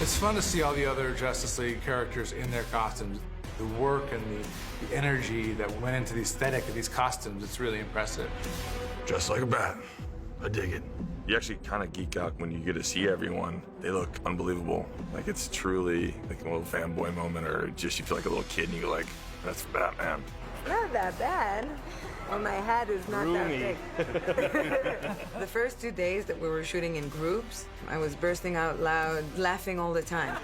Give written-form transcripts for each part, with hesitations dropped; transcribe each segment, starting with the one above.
It's fun to see all the other Justice League characters in their costumes. The work and the energy that went into the aesthetic of these costumes, it's really impressive. Just like a bat. I dig it. You actually kind of geek out when you get to see everyone. They look unbelievable. Like, it's truly like a little fanboy moment, or just you feel like a little kid and you go like, that's Batman. Not that bad. Well, my head is not that big. The first 2 days that we were shooting in groups, I was bursting out loud, laughing all the time.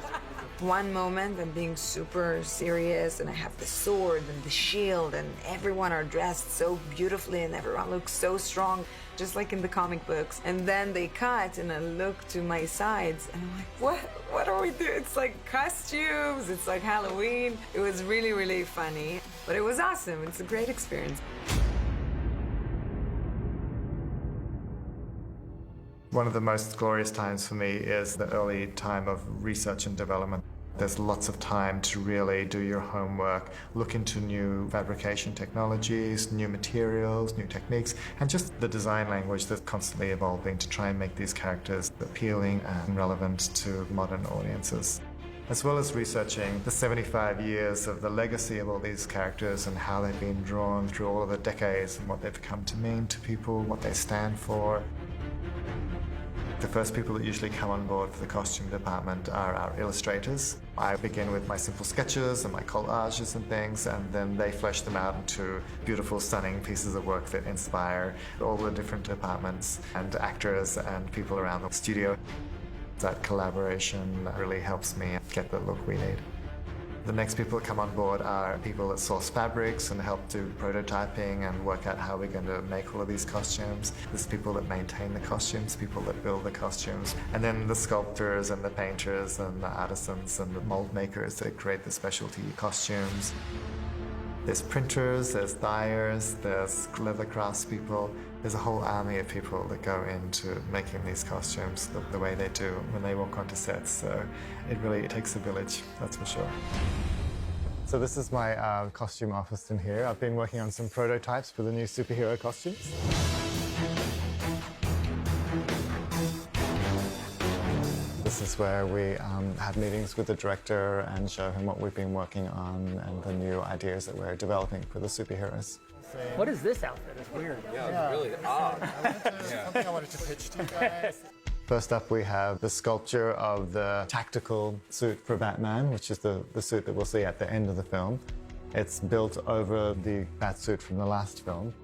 One moment I'm being super serious and I have the sword and the shield and everyone are dressed so beautifully and everyone looks so strong, just like in the comic books. And then they cut and I look to my sides and I'm like, what are we doing? It's like costumes, it's like Halloween. It was really, really funny, but it was awesome. It's a great experience. One of the most glorious times for me is the early time of research and development. There's lots of time to really do your homework, look into new fabrication technologies, new materials, new techniques, and just the design language that's constantly evolving to try and make these characters appealing and relevant to modern audiences. As well as researching the 75 years of the legacy of all these characters and how they've been drawn through all of the decades and what they've come to mean to people, what they stand for. The first people that usually come on board for the costume department are our illustrators. I begin with my simple sketches and my collages and things, and then they flesh them out into beautiful, stunning pieces of work that inspire all the different departments and actors and people around the studio. That collaboration really helps me get the look we need. The next people that come on board are people that source fabrics and help do prototyping and work out how we're going to make all of these costumes. There's people that maintain the costumes, people that build the costumes, and then the sculptors and the painters and the artisans and the mold makers that create the specialty costumes. There's printers, there's dyers, there's leather craftspeople. There's a whole army of people that go into making these costumes the way they do when they walk onto sets. So it takes a village, that's for sure. So this is my costume office in here. I've been working on some prototypes for the new superhero costumes. This is where we have meetings with the director and show him what we've been working on and the new ideas that we're developing for the superheroes. What is this outfit? It's weird. Yeah, it's really odd. Something I wanted to pitch to you guys. First up, we have the sculpture of the tactical suit for Batman, which is the suit that we'll see at the end of the film. It's built over the Batsuit from the last film,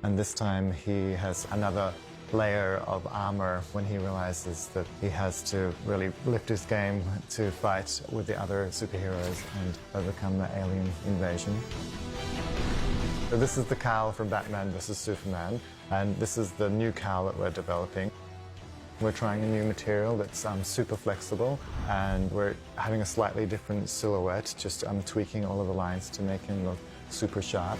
and this time he has another layer of armor when he realizes that he has to really lift his game to fight with the other superheroes and overcome the alien invasion. So this is the cowl from Batman vs. Superman, and this is the new cowl that we're developing. We're trying a new material that's super flexible, and we're having a slightly different silhouette, just tweaking all of the lines to make him look super sharp.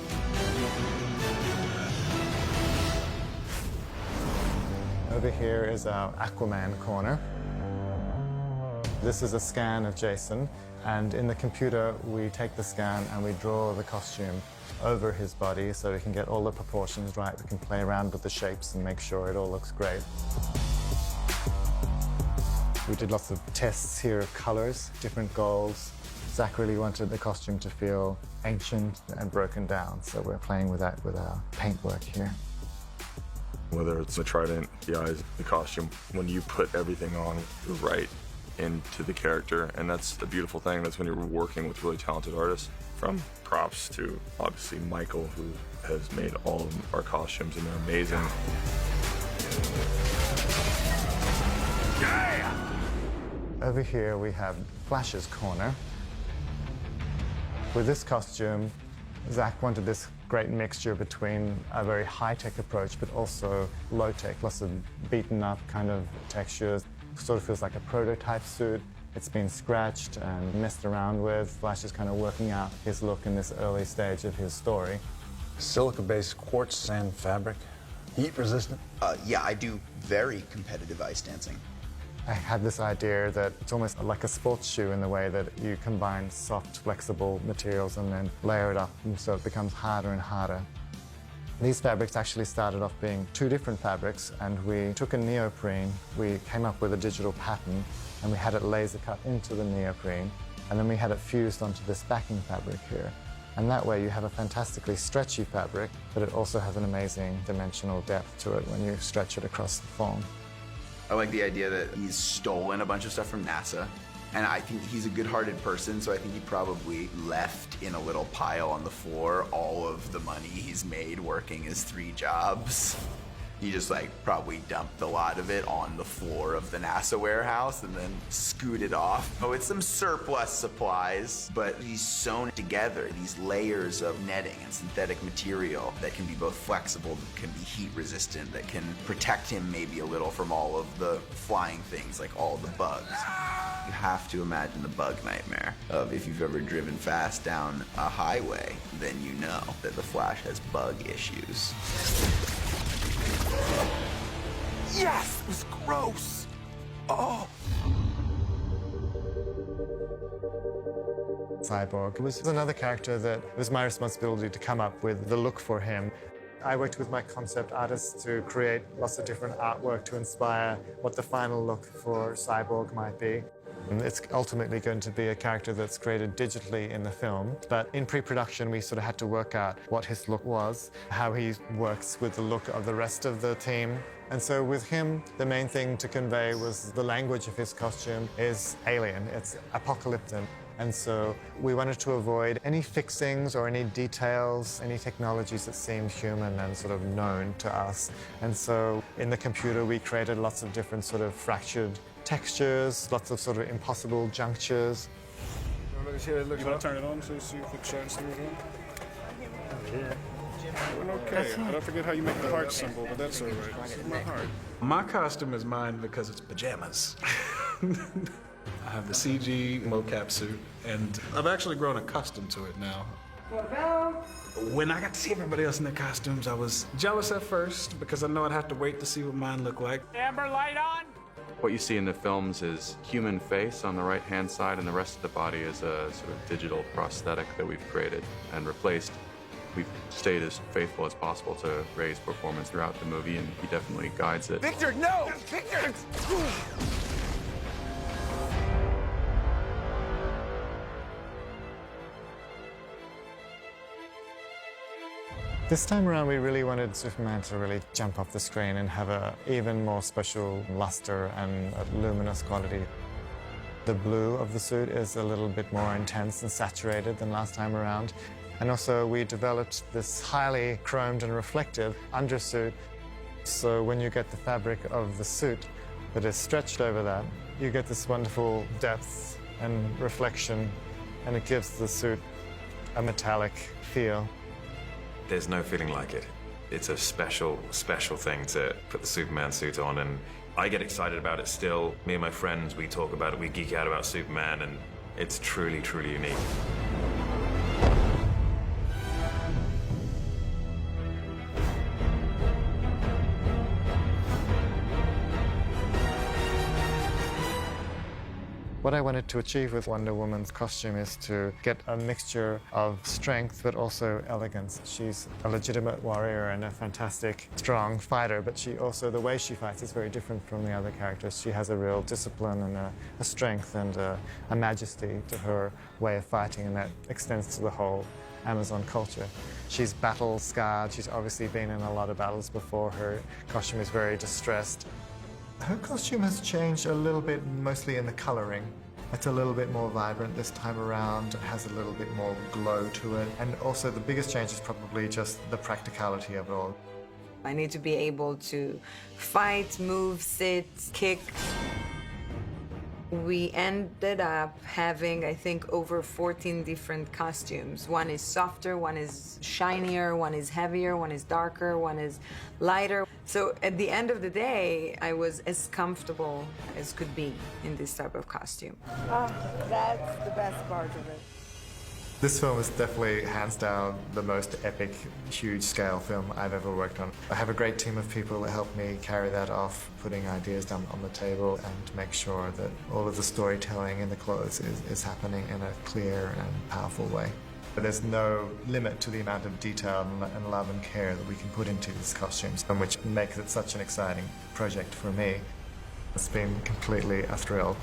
Over here is our Aquaman corner. This is a scan of Jason, and in the computer we take the scan and we draw the costume over his body so we can get all the proportions right. We can play around with the shapes and make sure it all looks great. We did lots of tests here of colors, different goals. Zach really wanted the costume to feel ancient and broken down, so we're playing with that with our paintwork here. Whether it's the trident, the eyes, the costume, when you put everything on, you're right into the character, and that's the beautiful thing. That's when you're working with really talented artists. From props to, obviously, Michael, who has made all of our costumes, and they're amazing. Yeah! Over here we have Flash's corner. With this costume, Zach wanted this great mixture between a very high-tech approach, but also low-tech, lots of beaten-up kind of textures. Sort of feels like a prototype suit. It's been scratched and messed around with. Flash is kind of working out his look in this early stage of his story. Silica-based quartz sand fabric, heat resistant. Yeah, I do very competitive ice dancing. I had this idea that it's almost like a sports shoe in the way that you combine soft, flexible materials and then layer it up, and so it becomes harder and harder. These fabrics actually started off being two different fabrics, and we took a neoprene, we came up with a digital pattern, and we had it laser cut into the neoprene, and then we had it fused onto this backing fabric here. And that way you have a fantastically stretchy fabric, but it also has an amazing dimensional depth to it when you stretch it across the foam. I like the idea that he's stolen a bunch of stuff from NASA. And I think he's a good-hearted person, so I think he probably left in a little pile on the floor all of the money he's made working his 3 jobs. He just probably dumped a lot of it on the floor of the NASA warehouse and then scooted off. Oh, it's some surplus supplies, but he's sewn together these layers of netting and synthetic material that can be both flexible, that can be heat resistant, that can protect him maybe a little from all of the flying things, like all the bugs. You have to imagine the bug nightmare of if you've ever driven fast down a highway, then you know that the Flash has bug issues. Yes! It was gross! Oh! Cyborg was another character that it was my responsibility to come up with the look for him. I worked with my concept artists to create lots of different artwork to inspire what the final look for Cyborg might be. And it's ultimately going to be a character that's created digitally in the film, but in pre-production we sort of had to work out what his look was, how he works with the look of the rest of the team. And so with him, the main thing to convey was the language of his costume is alien, it's apocalyptic. And so we wanted to avoid any fixings or any details, any technologies that seemed human and sort of known to us. And so in the computer we created lots of different sort of fractured textures, lots of sort of impossible junctures. You want to turn it on so you see if it shines through it? Yeah. Okay, I don't forget how you make the heart symbol, but that's all right. This is my heart. My costume is mine because it's pajamas. I have the CG mocap suit, and I've actually grown accustomed to it now. When I got to see everybody else in their costumes, I was jealous at first because I know I'd have to wait to see what mine looked like. Amber light on! What you see in the films is human face on the right-hand side, and the rest of the body is a sort of digital prosthetic that we've created and replaced. We've stayed as faithful as possible to Ray's performance throughout the movie, and he definitely guides it. Victor, no! Victor! This time around, we really wanted Superman to really jump off the screen and have an even more special luster and a luminous quality. The blue of the suit is a little bit more intense and saturated than last time around. And also, we developed this highly chromed and reflective undersuit. So when you get the fabric of the suit that is stretched over that, you get this wonderful depth and reflection, and it gives the suit a metallic feel. There's no feeling like it. It's a special, special thing to put the Superman suit on, and I get excited about it still. Me and my friends, we talk about it, we geek out about Superman, and it's truly, truly unique. What I wanted to achieve with Wonder Woman's costume is to get a mixture of strength but also elegance. She's a legitimate warrior and a fantastic, strong fighter, but she also, the way she fights is very different from the other characters. She has a real discipline and a strength and a majesty to her way of fighting, and that extends to the whole Amazon culture. She's battle-scarred. She's obviously been in a lot of battles before. Her costume is very distressed. Her costume has changed a little bit, mostly in the coloring. It's a little bit more vibrant this time around. It has a little bit more glow to it. And also the biggest change is probably just the practicality of it all. I need to be able to fight, move, sit, kick. We ended up having, I think, over 14 different costumes. One is softer, one is shinier, one is heavier, one is darker, one is lighter. So at the end of the day, I was as comfortable as could be in this type of costume. Oh, that's the best part of it. This film is definitely, hands down, the most epic, huge-scale film I've ever worked on. I have a great team of people that help me carry that off, putting ideas down on the table and make sure that all of the storytelling in the clothes is happening in a clear and powerful way. There's no limit to the amount of detail and love and care that we can put into these costumes, and which makes it such an exciting project for me. It's been completely a thrill.